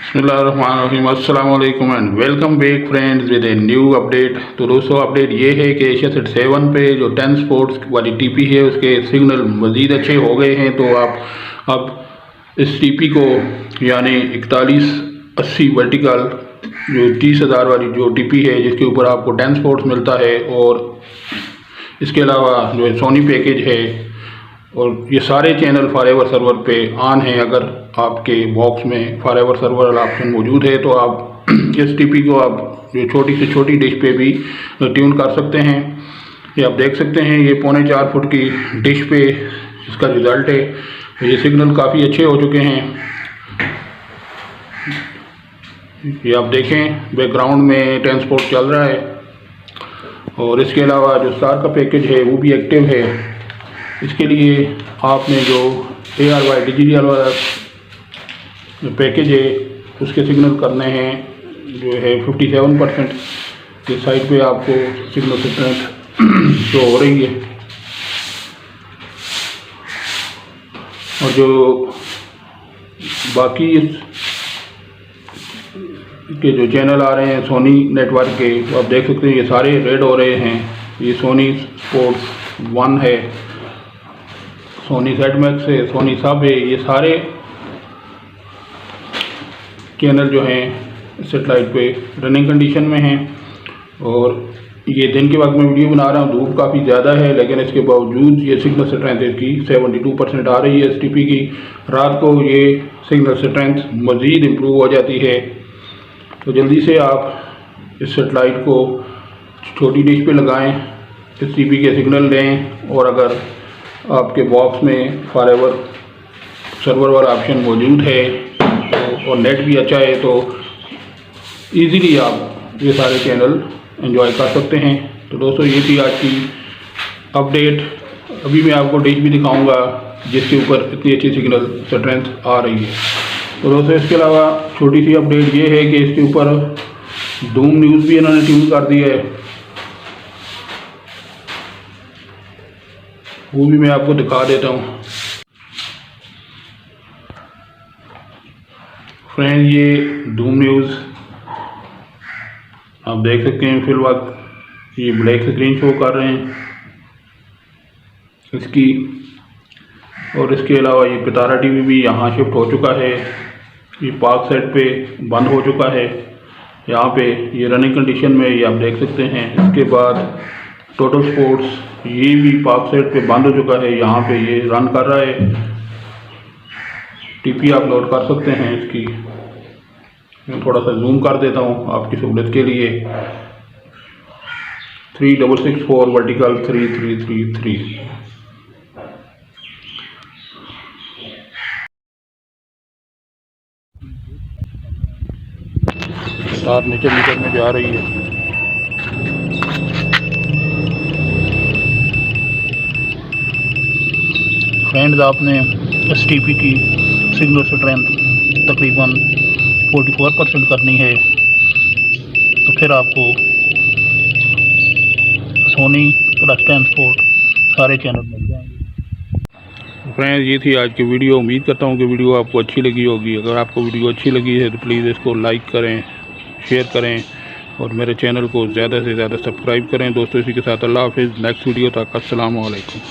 बिस्मिल्लाहिर्रहमानिर्रहीम, अस्सलाम वालेकुम and welcome back friends with a new update. तो दोस्तों अपडेट ये है कि एशिया सेट 7 पे जो 10 स्पोर्ट्स वाली टीपी है उसके सिग्नल मज़ीद अच्छे हो गए हैं। तो आप अब इस टीपी को यानी 4180 वर्टिकल जो 30,000 वाली जो टीपी है जिसके ऊपर आपको 10 स्पोर्ट्स मिलता है और इसके अलावा जो सोनी पैकेज है और ये सारे चैनल फॉरएवर सर्वर पे ऑन हैं। अगर आपके बॉक्स में फॉरएवर सर्वर वाला ऑप्शन मौजूद है तो आप इस टीपी को आप जो छोटी से छोटी डिश पे भी ट्यून कर सकते हैं। ये आप देख सकते हैं, ये 4.25 फुट की डिश पे इसका रिज़ल्ट है। ये सिग्नल काफ़ी अच्छे हो चुके हैं। ये आप देखें बैकग्राउंड में ट्रांसपोर्ट चल रहा है और इसके अलावा जो स्टार का पैकेज है वो भी एक्टिव है। इसके लिए आपने जो ARY डिजिटल वाला जो पैकेज है उसके सिग्नल करने हैं जो है 57%। के साइड पे आपको सिग्नल स्ट्रेंथ शो हो रही है और जो बाकी के जो चैनल आ रहे हैं सोनी नेटवर्क के तो आप देख सकते हैं ये सारे रेड हो रहे हैं। ये सोनी स्पोर्ट्स 1 है, सोनी ZMAX है, सोनी सब है। ये सारे चैनल जो हैं सेटेलाइट पे रनिंग कंडीशन में हैं और ये दिन के वक्त में वीडियो बना रहा हूँ, धूप काफ़ी ज़्यादा है लेकिन इसके बावजूद ये सिग्नल स्ट्रेंथ इसकी 72% आ रही है। STP की रात को ये सिग्नल स्ट्रेंथ मज़ीद इम्प्रूव हो जाती है। तो जल्दी से आप इस सेटेलाइट को छोटी डिश पे लगाएं, STP के सिग्नल लें और अगर आपके बॉक्स में फॉरएवर सर्वर वाला ऑप्शन मौजूद है तो और नेट भी अच्छा है तो इजीली आप ये सारे चैनल एंजॉय कर सकते हैं। तो दोस्तों ये थी आज की अपडेट। अभी मैं आपको डिश भी दिखाऊंगा जिसके ऊपर इतनी अच्छी सिग्नल स्ट्रेंथ आ रही है। तो दोस्तों इसके अलावा छोटी सी अपडेट ये है कि इसके ऊपर डूम न्यूज़ भी इन्होंने ट्यून कर दी है, वो भी मैं आपको दिखा देता हूँ। फ्रेंड ये डूम न्यूज़ आप देख सकते हैं, फिल वक्त ये ब्लैक स्क्रीन शो कर रहे हैं इसकी। और इसके अलावा ये पितारा टीवी भी यहाँ शिफ्ट हो चुका है, ये पार्क सेट पे बंद हो चुका है। यहाँ पे ये रनिंग कंडीशन में ये आप देख सकते हैं। इसके बाद टोटल स्पोर्ट्स ये भी पार्क सेट पे बंद हो चुका है, यहाँ पे ये रन कर रहा है। टीपी आप लोड कर सकते हैं इसकी। मैं थोड़ा सा जूम कर देता हूँ आपकी सहूलियत के लिए। 3664 वर्टिकल 3333। तार नीचे मीटर में जा रही है। फ्रेंड्स आपने STP की सिग्नल स्ट्रेंथ तकरीबन 44% करनी है तो फिर आपको सोनी प्लस 10 स्पोर्ट सारे चैनल मिल जाएंगे। फ्रेंड्स ये थी आज की वीडियो। उम्मीद करता हूँ कि वीडियो आपको अच्छी लगी होगी। अगर आपको वीडियो अच्छी लगी है तो प्लीज़ इसको लाइक करें, शेयर करें और मेरे चैनल को ज़्यादा से ज़्यादा सब्सक्राइब करें। दोस्तों इसी के साथ अल्लाह हाफिज़। नेक्स्ट वीडियो तक अस्सलाम वालेकुम।